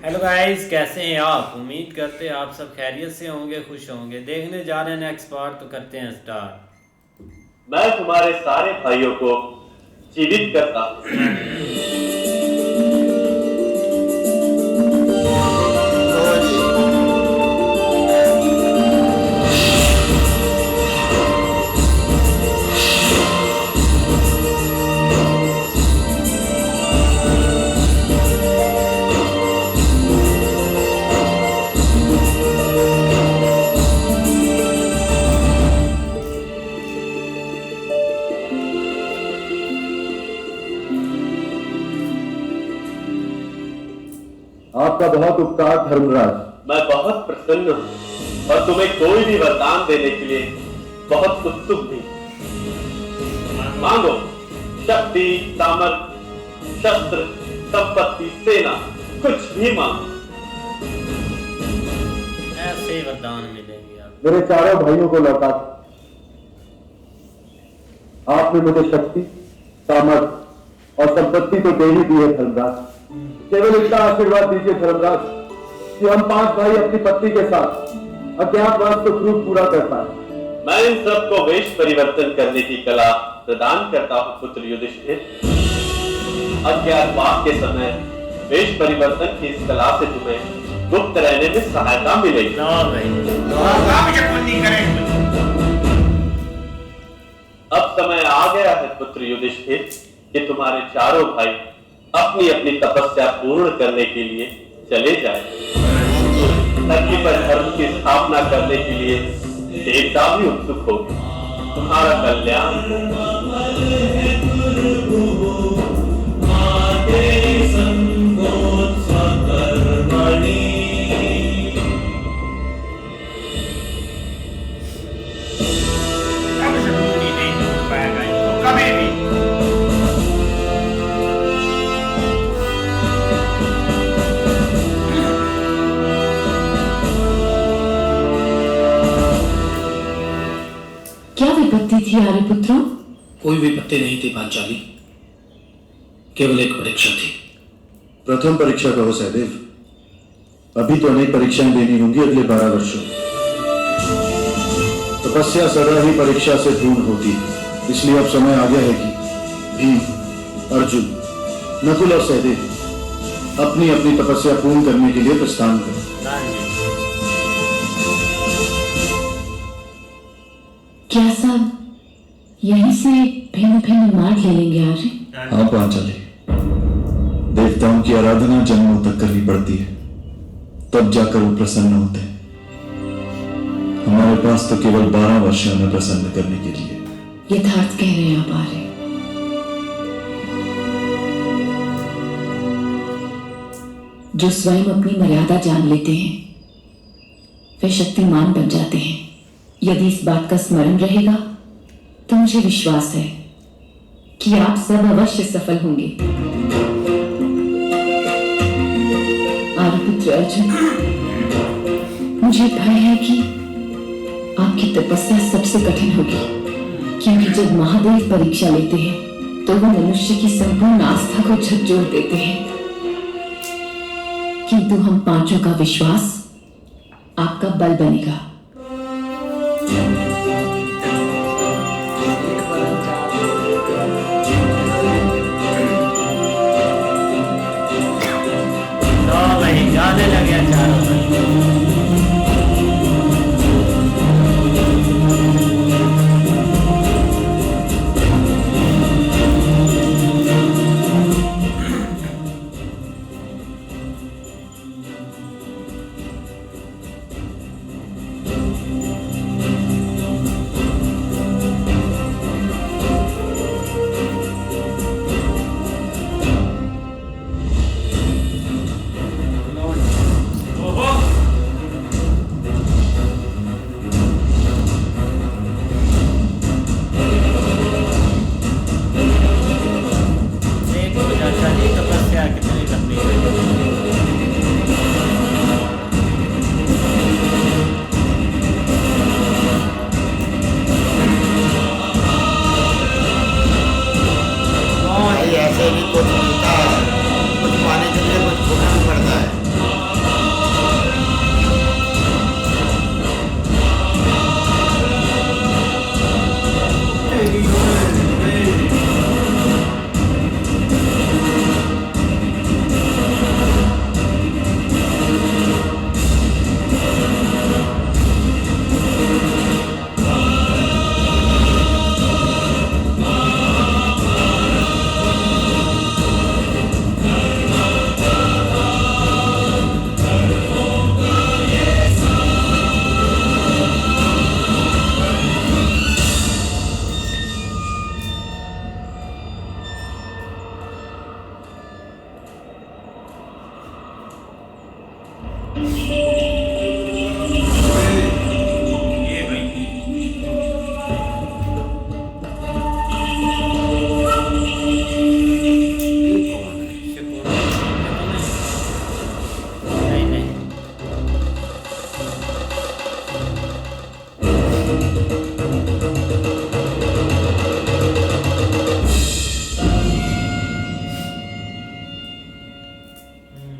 Hello guys, कैसे हैं आप? उम्मीद करते हैं आप सब खैरियत से होंगे, खुश होंगे। देखने जा रहे हैं नेक्स्ट पार्ट, तो करते हैं स्टार्ट। मैं तुम्हारे सारे भाइयों को जीवित करता हूँ। हाँ जी। लो जी। आपका बहुत उपकार धर्मराज। मैं बहुत प्रसन्न हूँ और तुम्हें कोई भी वरदान देने के लिए बहुत उत्सुक भी। मांगो शक्ति, सामर्थ, शस्त्र, संपत्ति, सेना, कुछ भी मांगो। ऐसे ही वरदान मिलेंगे आप। मेरे चारों भाइयों को लौटा दो। आपने मुझे शक्ति, सामर्थ और संपत्ति तो दे ही दी है धर्मराज। केवल इतना आशीर्वाद दीजिए धर्मराज कि हम 5 भाई अपनी पत्नी के साथ अज्ञातवास को क्रूर पूरा कर पाए। मैं इन सबको वेश परिवर्तन करने की कला प्रदान करता हूँ पुत्र युधिष्ठिर। अज्ञातवास के समय वेश परिवर्तन की इस कला से तुम्हें गुप्त रहने में सहायता मिलेगी। अब समय आ गया है पुत्र युधिष्ठिर कि तुम्हारे चारों भाई अपनी अपनी तपस्या पूर्ण करने के लिए चले जाएं। धरती पर धर्म की स्थापना करने के लिए देवता भी उत्सुक होंगे। तुम्हारा कल्याण क्या विपत्ति थी आर्यपुत्रों? कोई विपत्ति नहीं थी पांचाली, केवल एक परीक्षा थी। प्रथम परीक्षा कहो सहदेव। अभी तो अनेक परीक्षाएं देनी होंगी अगले 12 वर्षों में। तपस्या सदा ही परीक्षा से पूर्ण होती है, इसलिए अब समय आ गया है कि भीम, अर्जुन, नकुल और सहदेव अपनी अपनी तपस्या पूर्ण करने के लिए प्रस्थान करें। हाँ जी। क्या सब यहीं से भिन्न भिन्न मार्ग ले लेंगे आर्य? हाँ पांचाली, देवताओं की आराधना जन्मों तक करनी पड़ती है, तब जाकर वो प्रसन्न होते हैं। हमारे पास तो केवल 12 वर्ष है उन्हें प्रसन्न करने के लिए। यथार्थ कह रहे हैं आप आर्य। जो स्वयं अपनी मर्यादा जान लेते हैं वे शक्तिमान बन जाते हैं। यदि इस बात का स्मरण रहेगा तो मुझे विश्वास है कि आप सब अवश्य सफल होंगे। आर्यपुत्र अर्जुन, मुझे भय है कि आपकी तपस्या सबसे कठिन होगी, क्योंकि जब महादेव परीक्षा लेते हैं तो वह मनुष्य की संपूर्ण आस्था को झकझोर देते हैं। किंतु हम पांचों का विश्वास आपका बल बनेगा। जाने लगे चारों भाई।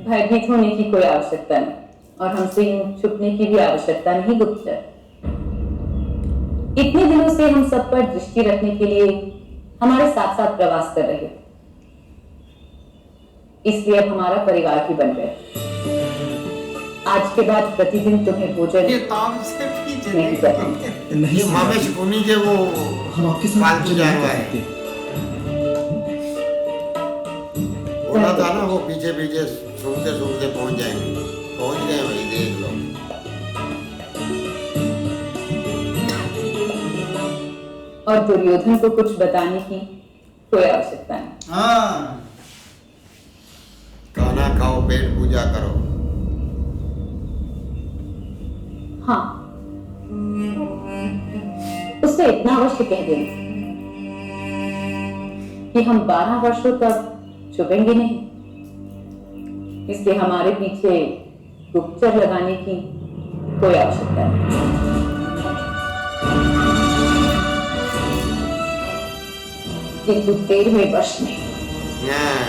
भयभीत होने की कोई आवश्यकता नहीं, और हमसे यूं छुपने की भी आवश्यकता नहीं गुप्तचर। इतने दिनों से हम सब पर दृष्टि रखने के लिए हमारे साथ साथ प्रवास कर रहे थे, इसलिए अब हमारा परिवार ही बन गए। आज के बाद प्रतिदिन तुम्हें भोजन ये ताम से पीछे नहीं करना। नहीं ये मामे सुकूनी के वो हम आपके साथ पालतू जानवर है। सकते। बोला था ना वो पीछे पीछे सूंघते सूंघते पहुंच जाएंगे, पहुंच गए भाई, देख लो। और दुर्योधन को कुछ बताने की कोई आवश्यकता नहीं। हाँ, खाना खाओ, पेट पूजा करो। हाँ, उससे इतना अवश्य कह देना कि हम 12 वर्षों तक छुपेंगे नहीं, इसलिए हमारे पीछे गुप्तचर लगाने की कोई आवश्यकता नहीं। किंतु 13वें वर्ष में हाँ,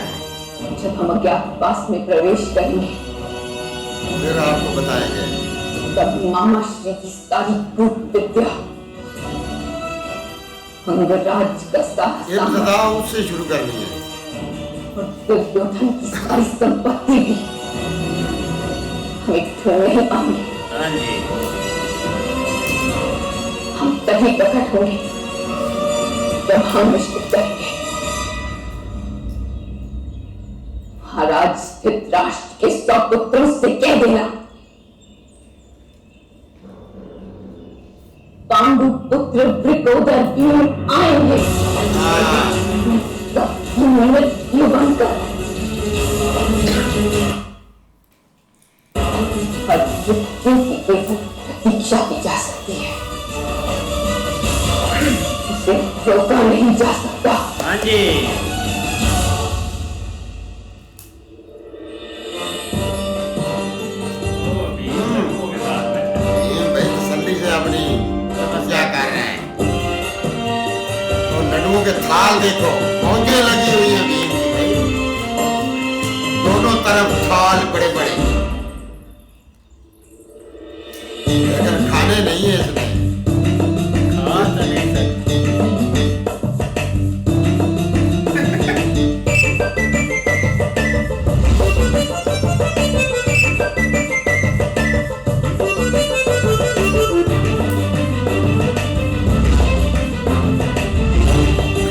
जब हम अज्ञातवास में प्रवेश करेंगे, फिर आपको बताएंगे। तब मामा श्री की सारी गुप्त विद्या, अंगराज का ये सारा सदा उससे शुरू करनी है। और दुर्योधन की सारी संपत्ति भी हम एक दिन नहीं पाएंगे। हाँ जी, हम तभी प्रकट होंगे जब हम निश्चित करेंगे। महाराज धृतराष्ट्र के 100 पुत्रों से कह देना, पांडु पुत्र वृकोदर भीम आएंगे। मृत्यु बनकर और मृत्यु की केवल प्रतीक्षा की जा सकती है, उसे रोका नहीं जा सकता। हाँ जी, ये भाई तसल्ली से अपनी तपस्या कर रहे हैं। तो लड्डुओं के थाल देखो, पौंगे लगी हुई है भीम की भाई। दोनों तरफ थाल बड़े बड़े, लेकिन खाने नहीं है इसमें। खा तो नहीं सकते।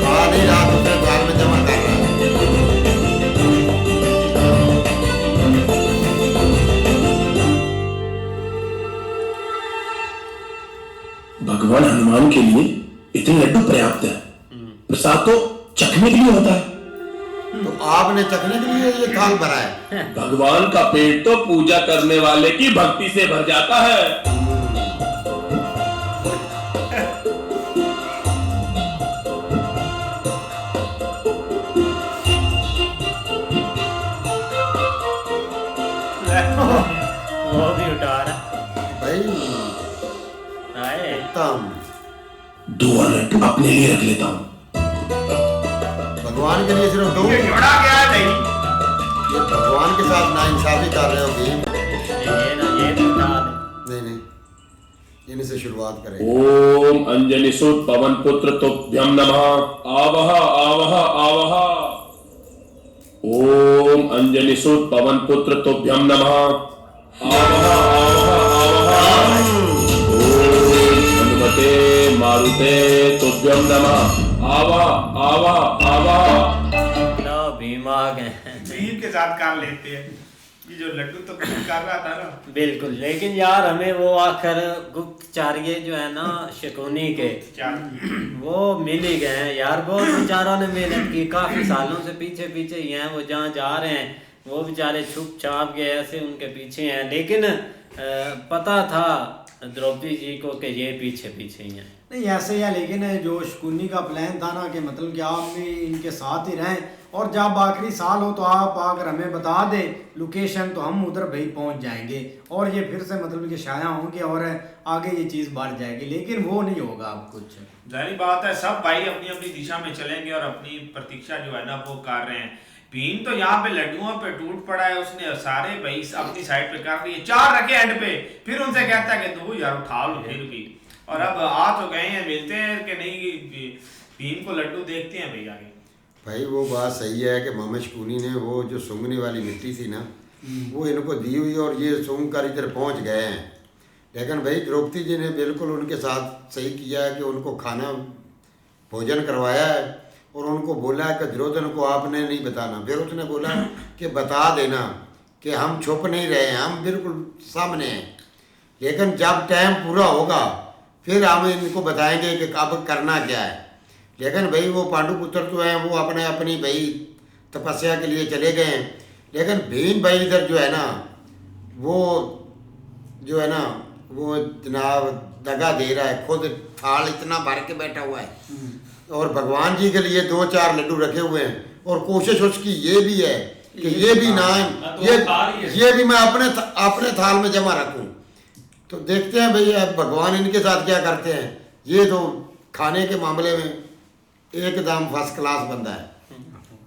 खा नहीं रहा तो फिर थाल में जमा कर रहा है। भगवान हनुमान के लिए इतने लड्डू पर्याप्त है, प्रसाद तो चखने के लिए होता है। तो आपने चखने के लिए ये थाल भरा है। भगवान का पेट तो पूजा करने वाले की भक्ति से भर जाता है। वो भी उठा रहा। भाई आए, उत्तम। 2 और लड्डू अपने लिए रख लेता हूँ। भगवान के लिए सिर्फ 2। ये जोड़ा क्या है नहीं? ये भगवान के साथ नाइंसाफी कर रहे हो भीम। ये भी उठा दे। नहीं, इन्हीं से शुरुआत करें। ओम अंजनी सुत पवन पुत्र तुभ्यम नमः। आवह आवह आवह। ओम अंजनी सुत पवन पुत्र तुभ्यम नमः। आवह आवह आवह। ओम हनुमते मारुते तुभ्यम नमः। आवह आवह आवह। लो भीम आ गए। भीम के साथ काम लेते हैं। ये जो लड्डू तो कर रहा था ना। बिल्कुल, लेकिन यार हमें वो आखिर गुप्तचार्य जो है ना शकुनी के, वो मिल ही गए हैं यार। बहुत बेचारों ने मेहनत की, काफी सालों से पीछे पीछे ही हैं। वो जहाँ जा रहे हैं वो बेचारे छुप छाप गए ऐसे उनके पीछे हैं, लेकिन पता था द्रौपदी जी को कि ये पीछे पीछे ही हैं। नहीं ऐसे ही है, लेकिन जो शकुनी का प्लान था ना कि मतलब कि आप भी इनके साथ ही रहें, और जब आखिरी साल हो तो आप अगर हमें बता दें लोकेशन तो हम उधर भाई पहुंच जाएंगे और ये फिर से मतलब कि शाया होंगे और आगे ये चीज़ बढ़ जाएगी, लेकिन वो नहीं होगा अब कुछ। जाहिर बात है सब भाई अपनी अपनी दिशा में चलेंगे और अपनी प्रतीक्षा जो है ना वो कर रहे हैं। भीम तो यहाँ पे लड्डुओं पे टूट पड़ा है, उसने सारे भाई अपनी साइड पे कर दिए, 4 रखे एंड पे, फिर उनसे कहता है कि दो यार उठा लो फिर भी। और अब आ तो गए हैं, मिलते हैं कि नहीं भीम को लड्डू देखते हैं भाई आगे। भाई वो बात सही है कि मोहम्मद शकूनी ने वो जो सूंघने वाली मिट्टी थी ना वो इनको दी हुई और ये सूंघ कर इधर पहुँच गए हैं। लेकिन भाई द्रौपदी जी ने बिल्कुल उनके साथ सही किया है कि उनको खाना भोजन करवाया है और उनको बोला है कि दुर्योधन को आपने नहीं बताना। फिर उसने बोला कि बता देना कि हम छुप नहीं रहे हैं, हम बिल्कुल सामने हैं, लेकिन जब टाइम पूरा होगा फिर हम इनको बताएंगे कि अब करना क्या है। लेकिन भाई वो पांडुपुत्र तो हैं, वो अपने अपनी भाई तपस्या के लिए चले गए हैं। लेकिन भीम भाई इधर जो है ना वो जनाब दगा दे रहा है, खुद थाल इतना भर के बैठा हुआ है और भगवान जी के लिए 2-4 लड्डू रखे हुए हैं और कोशिश उसकी ये भी है कि ये भी ना ये भी मैं अपने थाल में जमा रखूं। तो देखते हैं भाई अब भगवान इनके साथ क्या करते हैं। ये तो खाने के मामले में एकदम फर्स्ट क्लास बंदा है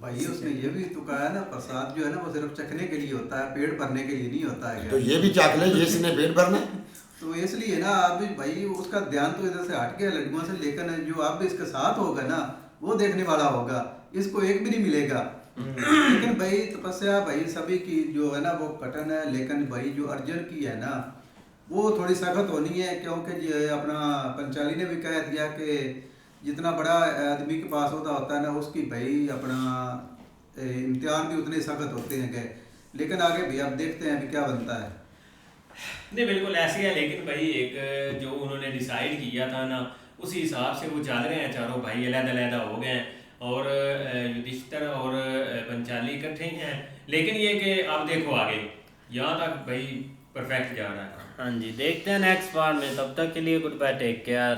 भाई। उसने ये भी तो कहा है ना, प्रसाद जो है ना वो सिर्फ चखने के लिए होता है, पेट भरने के लिए नहीं होता है। तो ये भी चख ले, इसने पेट भरना है। तो इसलिए ना अभी भाई उसका ध्यान तो इधर से हट गया लड्डुओं से, लेकिन जो अब इसके साथ होगा ना वो देखने वाला होगा, इसको एक भी नहीं मिलेगा। लेकिन भाई तपस्या भाई सभी की जो है ना वो कठिन है, लेकिन भाई जो अर्जुन की है ना वो थोड़ी सख्त होनी है, क्योंकि अपना पंचाली ने भी कह दिया कि जितना बड़ा आदमी के पास होता है ना उसकी भाई अपना इम्तिहान भी उतने सख्त होते हैं गए। लेकिन आगे भी अब देखते हैं अभी क्या बनता है। नहीं बिल्कुल ऐसे है, लेकिन भाई एक जो उन्होंने डिसाइड किया था ना उसी हिसाब से वो चल रहे हैं। चारों भाई अलग-अलग हो गए हैं और युधिष्ठिर और पंचाली इकट्ठे ही हैं। लेकिन ये कि अब देखो आगे यहाँ तक भाई परफेक्ट जा रहा है। हाँ जी, देखते हैं नेक्स्ट पार्ट में। तब तक के लिए गुड बाय, टेक केयर।